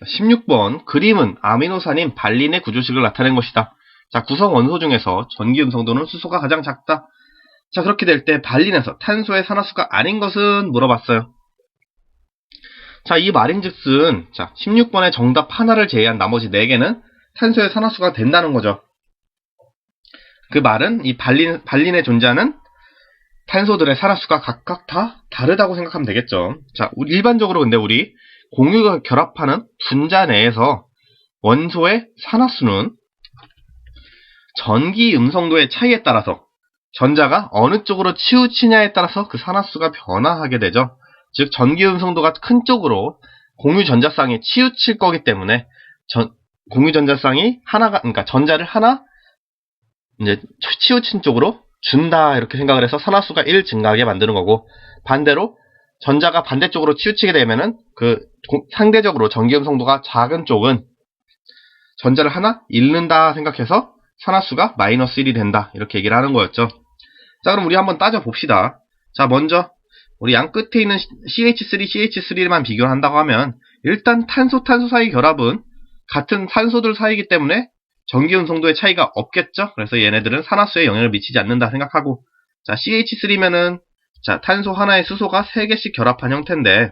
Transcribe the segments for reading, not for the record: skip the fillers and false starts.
16번 그림은 아미노산인 발린의 구조식을 나타낸 것이다. 자, 구성 원소 중에서 전기 음성도는 수소가 가장 작다. 자, 그렇게 될 때 발린에서 탄소의 산화수가 아닌 것은 물어봤어요. 자, 이 말인즉슨 자, 16번의 정답 하나를 제외한 나머지 4개는 탄소의 산화수가 된다는 거죠. 그 말은 이 발린에 존재하는 탄소들의 산화수가 각각 다 다르다고 생각하면 되겠죠. 자, 일반적으로 근데 우리 공유가 결합하는 분자 내에서 원소의 산화수는 전기 음성도의 차이에 따라서 전자가 어느 쪽으로 치우치냐에 따라서 그 산화수가 변화하게 되죠. 즉 전기 음성도가 큰 쪽으로 공유 전자쌍이 치우칠 거기 때문에 공유 전자쌍이 하나가 그러니까 전자를 하나 이제 치우친 쪽으로 준다 이렇게 생각을 해서 산화수가 1 증가하게 만드는 거고, 반대로 전자가 반대쪽으로 치우치게 되면은 그 상대적으로 전기 음성도가 작은 쪽은 전자를 하나 잃는다 생각해서 산화수가 마이너스 1이 된다 이렇게 얘기를 하는 거였죠. 자, 그럼 우리 한번 따져 봅시다. 자, 먼저 우리 양 끝에 있는 CH3만 비교를 한다고 하면 일단 탄소 사이 결합은 같은 산소들 사이이기 때문에 전기 음성도의 차이가 없겠죠. 그래서 얘네들은 산화수에 영향을 미치지 않는다 생각하고, 자, CH3면은 자, 탄소 하나에 수소가 3개씩 결합한 형태인데,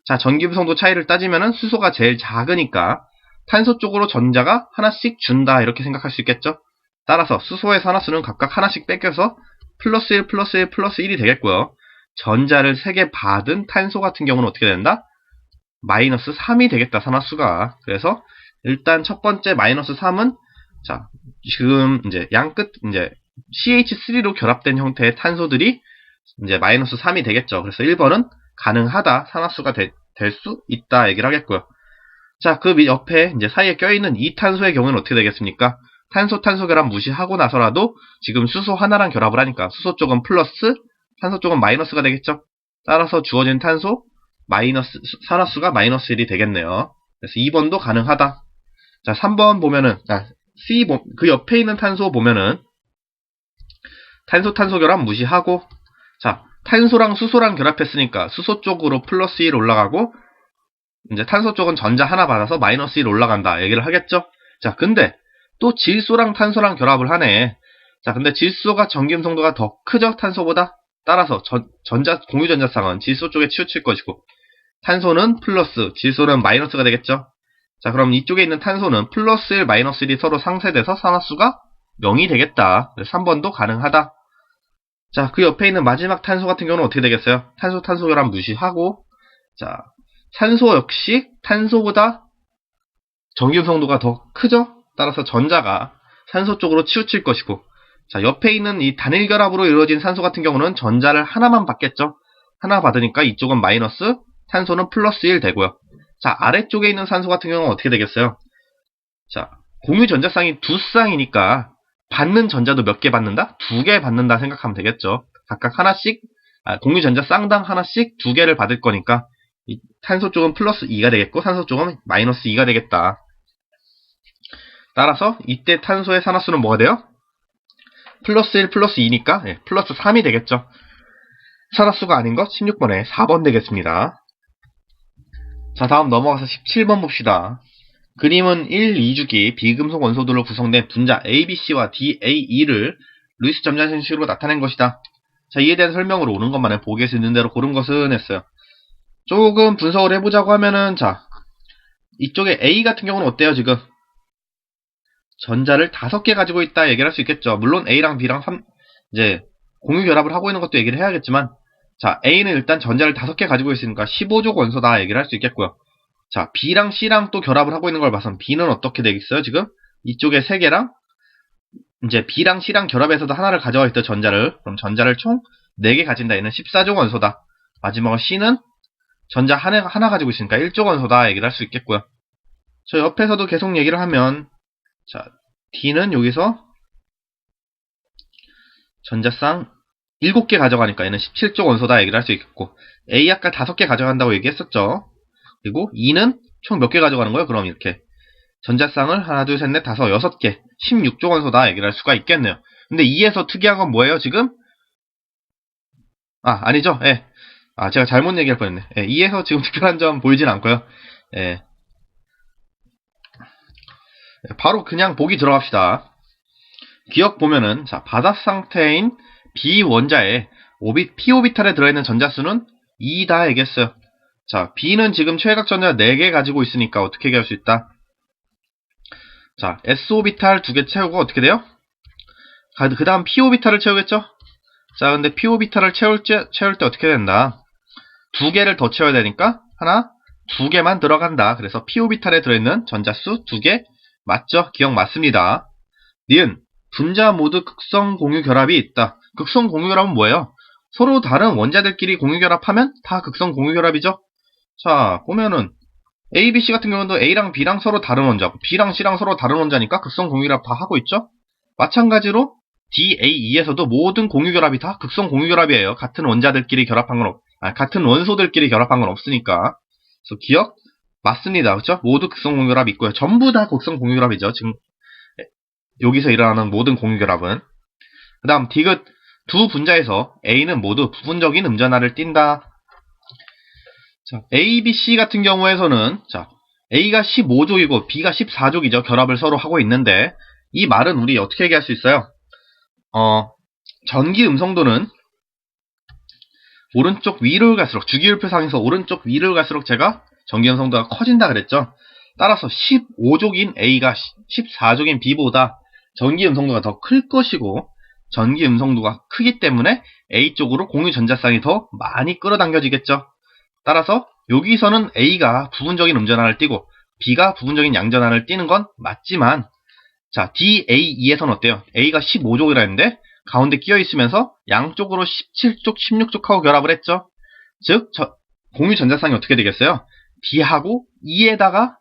자, 전기 음성도 차이를 따지면은 수소가 제일 작으니까 탄소 쪽으로 전자가 하나씩 준다 이렇게 생각할 수 있겠죠. 따라서 수소의 산화수는 각각 하나씩 뺏겨서 플러스 1 플러스 1 플러스 1이 되겠고요. 전자를 3개 받은 탄소 같은 경우는 어떻게 된다? 마이너스 3이 되겠다, 산화수가. 그래서 일단 첫 번째 마이너스 3은 자, 지금 이제 양끝 이제 CH3로 결합된 형태의 탄소들이 이제 마이너스 3이 되겠죠. 그래서 1번은 가능하다, 산화수가 될 수 있다 얘기를 하겠고요. 자, 그 옆에 이제 사이에 껴있는 이 탄소의 경우는 어떻게 되겠습니까? 탄소 결합 무시하고 나서라도 지금 수소 하나랑 결합을 하니까 수소 쪽은 플러스, 탄소 쪽은 마이너스가 되겠죠. 따라서 주어진 탄소 마이너스 산화수가 마이너스 1이 되겠네요. 그래서 2번도 가능하다. 자, 3번 보면은 그 옆에 있는 탄소 보면은 탄소 결합 무시하고, 자, 탄소랑 수소랑 결합했으니까 수소 쪽으로 플러스 1 올라가고, 이제 탄소 쪽은 전자 하나 받아서 마이너스 1 올라간다 얘기를 하겠죠. 자, 근데 또 질소랑 탄소랑 결합을 하네. 자, 근데 질소가 전기 음성도가 더 크죠, 탄소보다. 따라서 공유 전자쌍은 질소 쪽에 치우칠 것이고, 탄소는 플러스, 질소는 마이너스가 되겠죠. 자, 그럼 이쪽에 있는 탄소는 플러스 1, 마이너스 1이 서로 상쇄돼서 산화수가 0이 되겠다. 그래서 3번도 가능하다. 자, 그 옆에 있는 마지막 탄소 같은 경우는 어떻게 되겠어요? 탄소 결합 무시하고, 자, 산소 역시 탄소보다 전기 음성도가 더 크죠? 따라서 전자가 산소 쪽으로 치우칠 것이고, 자, 옆에 있는 이 단일 결합으로 이루어진 산소 같은 경우는 전자를 하나만 받겠죠? 하나 받으니까 이쪽은 마이너스, 탄소는 플러스 1 되고요. 자, 아래쪽에 있는 산소 같은 경우는 어떻게 되겠어요? 자, 공유 전자쌍이 2쌍이니까 받는 전자도 몇 개 받는다? 2개 받는다 생각하면 되겠죠. 각각 하나씩, 공유 전자쌍당 하나씩 2개를 받을 거니까 이 탄소 쪽은 플러스 2가 되겠고 산소 쪽은 마이너스 2가 되겠다. 따라서 이때 탄소의 산화수는 뭐가 돼요? 플러스 1 플러스 2니까 플러스 3이 되겠죠. 산화수가 아닌 것 16번에 4번 되겠습니다. 자, 다음 넘어가서 17번 봅시다. 그림은 1, 2주기 비금속 원소들로 구성된 분자 ABC와 DAE를 루이스 점자 형식으로 나타낸 것이다. 자, 이에 대한 설명으로 오는 것만은 보기에서 있는 대로 고른 것은 했어요. 조금 분석을 해보자고 하면은, 자, 이쪽에 A 같은 경우는 어때요, 지금? 전자를 5개 가지고 있다 얘기를 할 수 있겠죠. 물론 A랑 B랑 이제 공유 결합을 하고 있는 것도 얘기를 해야겠지만, 자, A는 일단 전자를 5개 가지고 있으니까 15족 원소다 얘기를 할 수 있겠고요. 자, B랑 C랑 또 결합을 하고 있는 걸 봐서 B는 어떻게 되겠어요, 지금? 이쪽에 3개랑, 이제 B랑 C랑 결합해서도 하나를 가져와 있던 전자를, 그럼 전자를 총 4개 가진다. 얘는 14족 원소다. 마지막으로 C는 전자 하나 가지고 있으니까 1족 원소다 얘기를 할 수 있겠고요. 저 옆에서도 계속 얘기를 하면, 자, D는 여기서 전자쌍 7개 가져가니까 얘는 17족 원소다 얘기를 할 수 있겠고, A 아까 5개 가져간다고 얘기했었죠. 그리고 E는 총 몇 개 가져가는 거예요? 그럼 이렇게 전자쌍을 하나, 둘, 셋, 넷, 다섯, 6개 16족 원소다 얘기를 할 수가 있겠네요. 근데 E에서 특이한 건 뭐예요, 지금? 아니죠. 제가 잘못 얘기할 뻔했네. E에서 지금 특별한 점 보이진 않고요. 바로 그냥 보기 들어갑시다. 기억 보면은, 자, 바닥 상태인 B원자에 P오비탈에 들어있는 전자수는 2다 얘기했어요. 자, B는 지금 최외각 전자 4개 가지고 있으니까 어떻게 얘기할 수 있다? 자, S오비탈 2개 채우고 어떻게 돼요? 그 다음 P오비탈을 채우겠죠? 자, 근데 P오비탈을 채울 때 어떻게 된다? 2개를 더 채워야 되니까 하나, 2개만 들어간다. 그래서 P오비탈에 들어있는 전자수 2개 맞죠? 기억 맞습니다. 니은, 분자 모두 극성 공유 결합이 있다. 극성 공유 결합은 뭐예요? 서로 다른 원자들끼리 공유 결합하면 다 극성 공유 결합이죠? 자, 보면은 A, B, C 같은 경우도 A랑 B랑 서로 다른 원자고 B랑 C랑 서로 다른 원자니까 극성 공유 결합 다 하고 있죠? 마찬가지로 D, A, E에서도 모든 공유 결합이 다 극성 공유 결합이에요. 같은 원자들끼리 결합한 건 같은 원소들끼리 결합한 건 없으니까. 그래서 기억 맞습니다. 그렇죠? 모두 극성 공유 결합이 있고요. 전부 다 극성 공유 결합이죠. 지금 여기서 일어나는 모든 공유 결합은. 그 다음 디귿 두 분자에서 A는 모두 부분적인 음전하를 띈다. 자, A, B, C 같은 경우에서는 자, A가 15족이고 B가 14족이죠. 결합을 서로 하고 있는데 이 말은 우리 어떻게 얘기할 수 있어요? 전기 음성도는 오른쪽 위를 갈수록 주기율표상에서 오른쪽 위를 갈수록 제가 전기 음성도가 커진다 그랬죠. 따라서 15족인 A가 14족인 B보다 전기 음성도가 더 클 것이고 전기 음성도가 크기 때문에 A 쪽으로 공유 전자쌍이 더 많이 끌어당겨지겠죠. 따라서 여기서는 A가 부분적인 음전하를 띠고 B가 부분적인 양전하를 띠는 건 맞지만 자, DAE에서는 어때요? A가 15족이라 했는데 가운데 끼어 있으면서 양쪽으로 17족, 16족하고 결합을 했죠. 즉, 공유 전자쌍이 어떻게 되겠어요? D하고 E에다가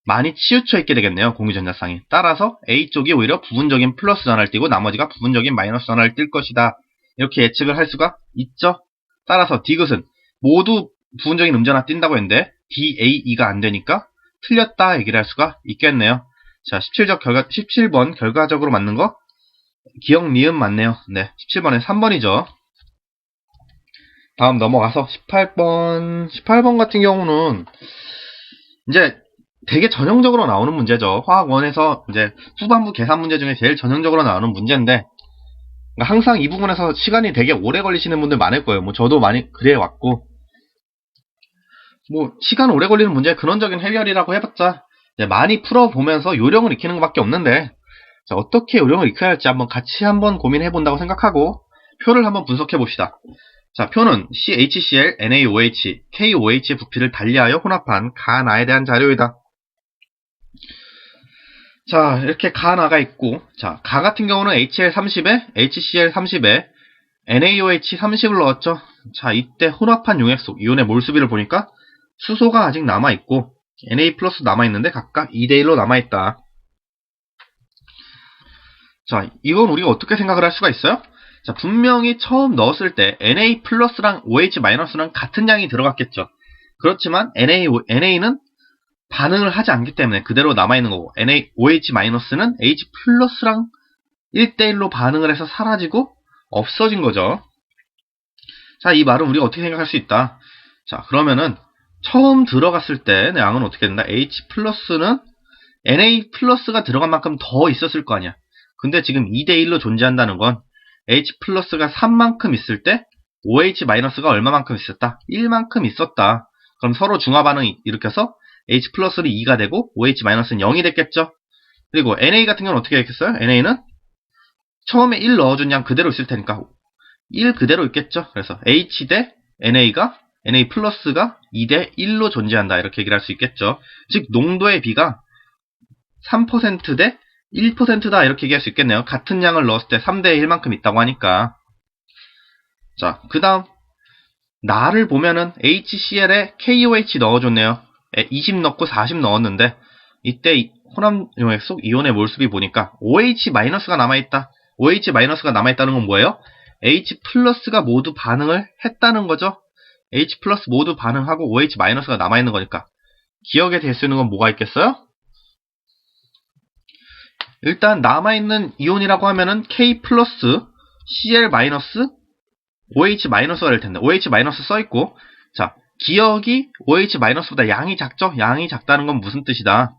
많이 치우쳐 있게 되겠네요. 공유 전자쌍이. 따라서 A 쪽이 오히려 부분적인 플러스 전하를 띠고 나머지가 부분적인 마이너스 전하를 띨 것이다. 이렇게 예측을 할 수가 있죠. 따라서 디귿은 모두 부분적인 음전하 띈다고 했는데 DAE가 안 되니까 틀렸다 얘기를 할 수가 있겠네요. 자, 17번 결과적으로 맞는 거 기억 니은 맞네요. 네, 17번에 3번이죠. 다음 넘어가서 18번 같은 경우는 이제 되게 전형적으로 나오는 문제죠. 화학원에서 이제 후반부 계산 문제 중에 제일 전형적으로 나오는 문제인데 항상 이 부분에서 시간이 되게 오래 걸리시는 분들 많을 거예요. 뭐 저도 많이 그래 왔고 뭐 시간 오래 걸리는 문제의 근원적인 해결이라고 해봤자 많이 풀어보면서 요령을 익히는 것밖에 없는데 자, 어떻게 요령을 익혀야 할지 같이 한번 고민해 본다고 생각하고 표를 한번 분석해 봅시다. 자, 표는 CHCl, NaOH, KOH의 부피를 달리하여 혼합한 가나에 대한 자료이다. 자, 이렇게 가나가 있고 자, 가 같은 경우는 HL30에 HCl30에 NaOH 30을 넣었죠. 자, 이때 혼합한 용액속 이온의 몰수비를 보니까 수소가 아직 남아있고 Na 플러스 남아있는데 각각 2대1로 남아있다. 자, 이건 우리가 어떻게 생각을 할 수가 있어요? 자, 분명히 처음 넣었을 때 Na 플러스랑 OH 마이너스랑 같은 양이 들어갔겠죠. 그렇지만 Na는 반응을 하지 않기 때문에 그대로 남아있는 거고 OH 마이너스는 H 플러스랑 1대1로 반응을 해서 사라지고 없어진 거죠. 자, 이 말은 우리가 어떻게 생각할 수 있다. 자, 그러면은 처음 들어갔을 때 양은 어떻게 된다? H 플러스는 Na 플러스가 들어간 만큼 더 있었을 거 아니야. 근데 지금 2대1로 존재한다는 건 H 플러스가 3만큼 있을 때 OH 마이너스가 얼마만큼 있었다? 1만큼 있었다. 그럼 서로 중화반응이 일으켜서 H 플러스는 2가 되고 OH 마이너스는 0이 됐겠죠. 그리고 Na 같은 경우는 어떻게 됐겠어요? Na는 처음에 1 넣어준 양 그대로 있을 테니까 1 그대로 있겠죠. 그래서 H 대 NA가 Na 플러스가 2대 1로 존재한다. 이렇게 얘기를 할 수 있겠죠. 즉 농도의 비가 3% 대 1%다. 이렇게 얘기할 수 있겠네요. 같은 양을 넣었을 때 3대 1만큼 있다고 하니까. 자, 그 다음 나를 보면은 HCl에 KOH 넣어줬네요. 20 넣고 40 넣었는데 이때 혼합 용액 속 이온의 몰수비 보니까 OH 마이너스가 남아있다. OH 마이너스가 남아있다는 건 뭐예요? H 플러스가 모두 반응을 했다는 거죠. H 플러스 모두 반응하고 OH 마이너스가 남아있는 거니까 기억에 될 수 있는 건 뭐가 있겠어요? 일단 남아있는 이온이라고 하면은 K 플러스 Cl 마이너스 OH 마이너스가 될 텐데 OH 마이너스 써있고 자, 기억이 OH 마이너스보다 양이 작죠? 양이 작다는 건 무슨 뜻이다?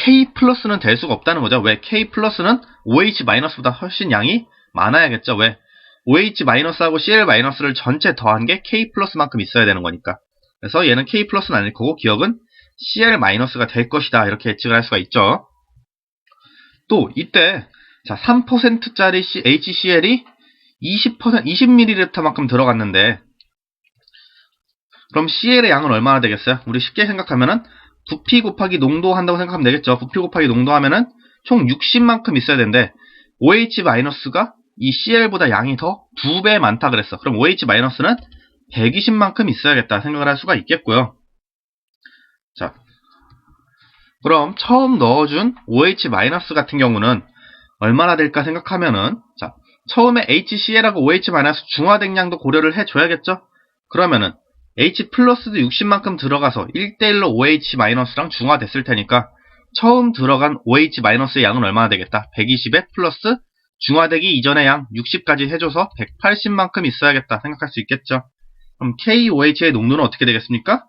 K 플러스는 될 수가 없다는 거죠. 왜? K 플러스는 OH 마이너스보다 훨씬 양이 많아야겠죠. 왜? OH 마이너스하고 CL 마이너스를 전체 더한 게 K 플러스만큼 있어야 되는 거니까. 그래서 얘는 K 플러스는 아닐 거고 기억은 CL 마이너스가 될 것이다. 이렇게 예측을 할 수가 있죠. 또 이때 자 3%짜리 HCl이 20ml만큼 들어갔는데 그럼 CL의 양은 얼마나 되겠어요? 우리 쉽게 생각하면은 부피 곱하기 농도 한다고 생각하면 되겠죠. 부피 곱하기 농도 하면은 총 60만큼 있어야 되는데 OH 마이너스가 이 CL보다 양이 더 2배 많다 그랬어. 그럼 OH 마이너스는 120만큼 있어야겠다 생각을 할 수가 있겠고요. 자, 그럼 처음 넣어준 OH 마이너스 같은 경우는 얼마나 될까 생각하면은 자, 처음에 HCl하고 OH 마이너스 중화된 양도 고려를 해줘야겠죠. 그러면은 H 플러스도 60만큼 들어가서 1대1로 OH 마이너스랑 중화됐을 테니까 처음 들어간 OH 마이너스의 양은 얼마나 되겠다? 120에 플러스 중화되기 이전의 양 60까지 해줘서 180만큼 있어야겠다 생각할 수 있겠죠. 그럼 KOH의 농도는 어떻게 되겠습니까?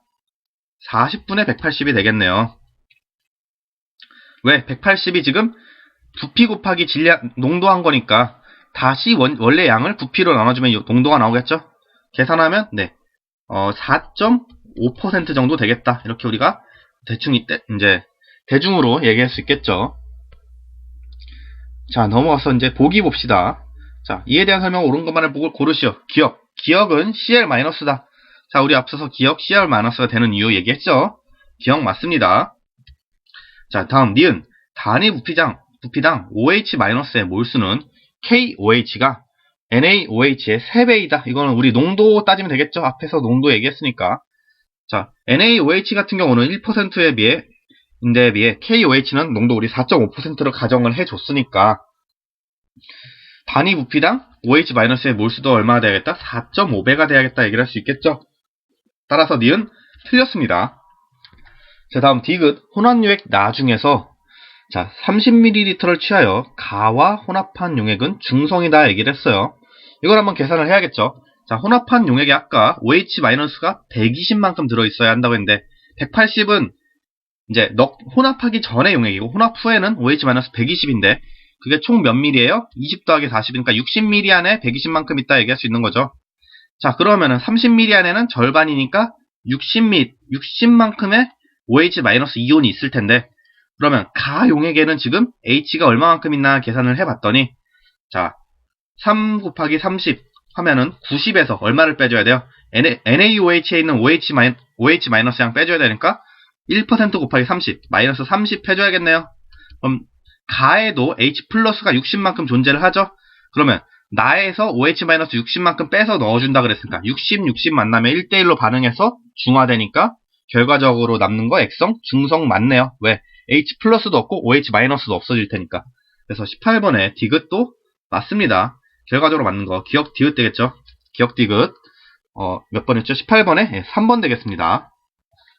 40분의 180이 되겠네요. 왜? 180이 지금 부피 곱하기 질량 농도한 거니까 다시 원래 양을 부피로 나눠주면 농도가 나오겠죠? 계산하면 네 4.5% 정도 되겠다. 이렇게 우리가 대충 이제 대중으로 얘기할 수 있겠죠. 자, 넘어가서 이제 보기 봅시다. 자, 이에 대한 설명 옳은 것만을 보고 고르시오. 기억은 CL-다. 자, 우리 앞서서 기억 CL-가 되는 이유 얘기했죠. 기억 맞습니다. 자, 다음 니은 단위 부피당 OH-의 몰수는 KOH가 NaOH의 3배이다. 이거는 우리 농도 따지면 되겠죠. 앞에서 농도 얘기했으니까. 자, NaOH 같은 경우는 1%에 비해 KOH는 농도 우리 4.5%로 가정을 해줬으니까 단위 부피당 OH-의 몰수도 얼마나 돼야겠다? 4.5배가 돼야겠다 얘기를 할 수 있겠죠. 따라서 니은 틀렸습니다. 자, 다음 디귿 혼합유액 나 중에서 자 30ml를 취하여 가와 혼합한 용액은 중성이다 얘기를 했어요. 이걸 한번 계산을 해야겠죠. 자, 혼합한 용액에 아까 OH-가 120만큼 들어있어야 한다고 했는데 180은 이제 혼합하기 전의 용액이고 혼합 후에는 OH-120인데 그게 총 몇 밀이에요? 20 더하기 40이니까 60ml 안에 120만큼 있다 얘기할 수 있는 거죠. 자, 그러면은 30ml 안에는 절반이니까 60만큼의 OH- 이온이 있을 텐데 그러면 가 용액에는 지금 H가 얼마만큼 있나 계산을 해봤더니 자 3 곱하기 30 하면은 90에서 얼마를 빼줘야 돼요? NaOH에 있는 OH- 양 빼줘야 되니까 1% 곱하기 30 마이너스 30 해줘야겠네요. 그럼 가에도 H 플러스가 60만큼 존재를 하죠. 그러면 나에서 OH-60만큼 빼서 넣어준다 그랬으니까 60 만나면 1대1로 반응해서 중화되니까 결과적으로 남는 거 액성 중성 맞네요. 왜? H 플러스도 없고 OH-도 없어질 테니까. 그래서 18번에 디귿도 맞습니다. 결과적으로 맞는 거 기억 디귿 되겠죠. 기억 디귿 몇 번이었죠? 18번에 3번 되겠습니다.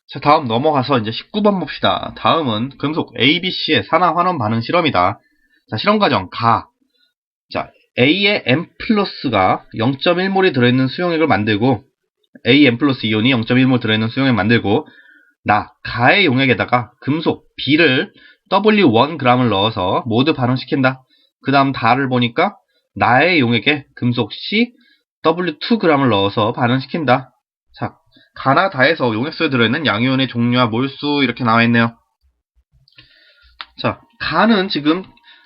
자, 다음 넘어가서 이제 19번 봅시다. 다음은 금속 ABC의 산화 환원 반응 실험이다. 자, 실험 과정 가. 자, A의 M 플러스가 0.1몰이 들어있는 수용액을 만들고 AM 플러스 이온이 0.1몰 들어있는 수용액을 만들고 가의 용액에다가 금속 B를 W1g을 넣어서 모두 반응시킨다. 그 다음 다를 보니까 나의 용액에 금속 C W2g을 넣어서 반응시킨다. 자, 가나 다에서 용액수에 들어있는 양이온의 종류와 몰수 이렇게 나와있네요. 자, 가는 지금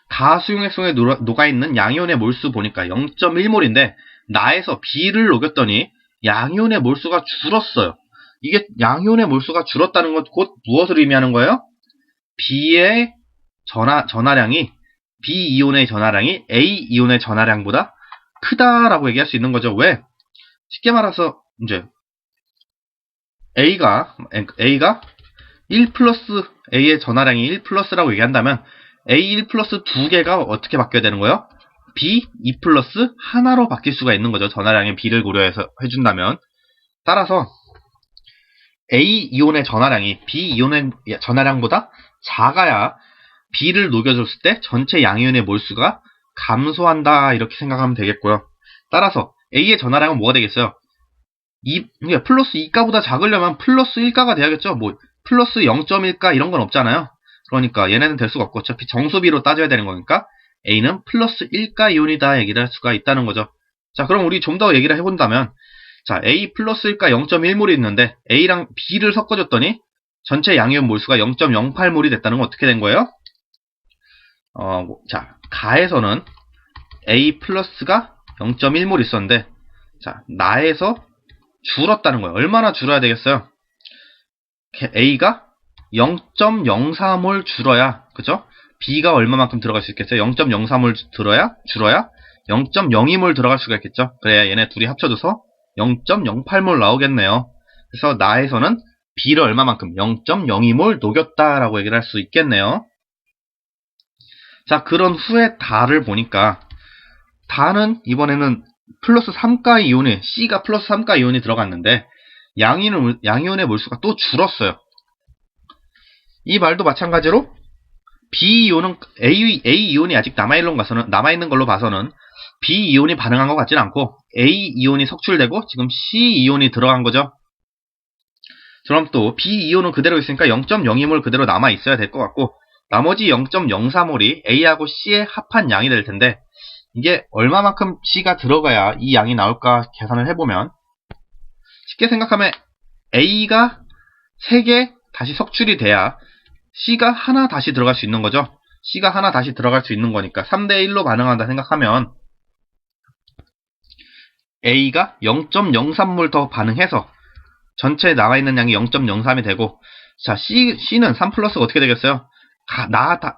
가수용액 속에 녹아있는 양이온의 몰수 보니까 0.1몰인데 나에서 B를 녹였더니 양이온의 몰수가 줄었어요. 이게 양이온의 몰수가 줄었다는 건 곧 무엇을 의미하는 거예요? B의 전하량이 B 이온의 전하량이 A 이온의 전하량보다 크다라고 얘기할 수 있는 거죠. 왜? 쉽게 말해서 이제 A가 1 플러스 A의 전하량이 1 플러스라고 얘기한다면 A 1 플러스 두 개가 어떻게 바뀌어야 되는 거예요? B 2 플러스 하나로 바뀔 수가 있는 거죠. 전하량의 B를 고려해서 해준다면. 따라서 A 이온의 전하량이 B 이온의 전하량보다 작아야 B를 녹여줬을 때 전체 양이온의 몰수가 감소한다 이렇게 생각하면 되겠고요. 따라서 A의 전하량은 뭐가 되겠어요? 그러니까 플러스 2가보다 작으려면 플러스 1가가 돼야겠죠. 뭐 플러스 0.1가 이런 건 없잖아요. 그러니까 얘네는 될 수가 없고 어차피 정수비로 따져야 되는 거니까 A는 플러스 1가 이온이다 얘기를 할 수가 있다는 거죠. 자, 그럼 우리 좀 더 얘기를 해본다면, 자, A 플러스 1가 0.1몰이 있는데 A랑 B를 섞어줬더니 전체 양이온 몰수가 0.08몰이 됐다는 건 어떻게 된 거예요? 자, 가에서는 A 플러스가 0.1몰 있었는데, 자, 나에서 줄었다는 거예요. 얼마나 줄어야 되겠어요? A가 0.04몰 줄어야, 그죠? B가 얼마만큼 들어갈 수 있겠어요? 0.03몰 줄어야 0.02몰 들어갈 수가 있겠죠? 그래야 얘네 둘이 합쳐져서 0.08몰 나오겠네요. 그래서 나에서는 B를 얼마만큼 0.02몰 녹였다라고 얘기를 할 수 있겠네요. 자, 그런 후에 다를 보니까 다는 이번에는 플러스 3가 이온이, C가 플러스 3가 이온이 들어갔는데 양이온의 몰수가 또 줄었어요. 이 말도 마찬가지로 B 이온은 A 이온이 아직 남아있는 걸로 봐서는 B 이온이 반응한 것 같지는 않고 A 이온이 석출되고 지금 C 이온이 들어간 거죠. 그럼 또 B 이온은 그대로 있으니까 0.02몰 그대로 남아있어야 될 것 같고 나머지 0.04몰이 A하고 C의 합한 양이 될 텐데 이게 얼마만큼 C가 들어가야 이 양이 나올까 계산을 해보면 쉽게 생각하면 A가 3개 다시 석출이 돼야 C가 하나 다시 들어갈 수 있는 거죠. C가 하나 다시 들어갈 수 있는 거니까 3대1로 반응한다 생각하면 A가 0.03몰 더 반응해서 전체에 나와있는 양이 0.03이 되고 자 C는 3 플러스가 어떻게 되겠어요?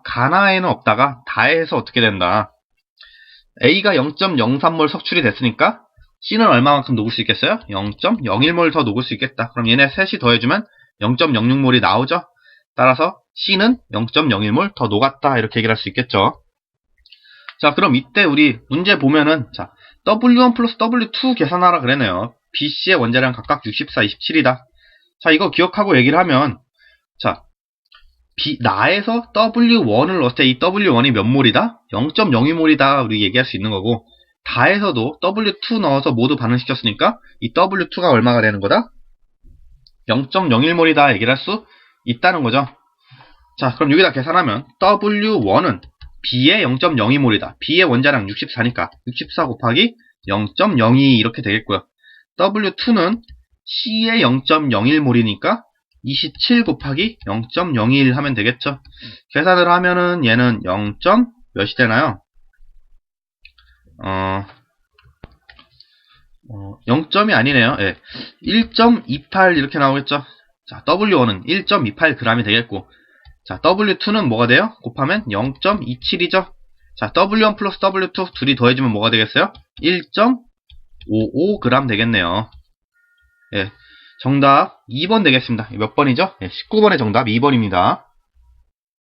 가나에는 없다가 다해서 어떻게 된다. A가 0.03몰 석출이 됐으니까 C는 얼마만큼 녹을 수 있겠어요? 0.01몰 더 녹을 수 있겠다. 그럼 얘네 셋이 더해주면 0.06몰이 나오죠. 따라서 C는 0.01몰 더 녹았다 이렇게 얘기를 할 수 있겠죠. 자, 그럼 이때 우리 문제 보면은 자 W1 플러스 W2 계산하라 그랬네요. BC의 원자량 각각 64, 27이다. 자, 이거 기억하고 얘기를 하면 자 나에서 W1을 넣었을 때 이 W1이 몇 몰이다? 0.02몰이다 우리 얘기할 수 있는 거고 다에서도 W2 넣어서 모두 반응시켰으니까 이 W2가 얼마가 되는 거다? 0.01몰이다 얘기를 할 수 있다는 거죠. 자, 그럼 여기다 계산하면 W1은 B의 0.02몰이다. B의 원자량 64니까 64 곱하기 0.02 이렇게 되겠고요. W2는 C의 0.01몰이니까 27 곱하기 0.01 하면 되겠죠. 계산을 하면은 얘는 0. 몇이 되나요? 0점이 아니네요. 예. 1.28 이렇게 나오겠죠. 자, W1은 1.28g이 되겠고 자, W2는 뭐가 돼요? 곱하면 0.27이죠. 자, W1 플러스 W2 둘이 더해주면 뭐가 되겠어요? 1.55g 되겠네요. 예. 정답 2번 되겠습니다. 몇 번이죠? 예, 19번의 정답 2번입니다.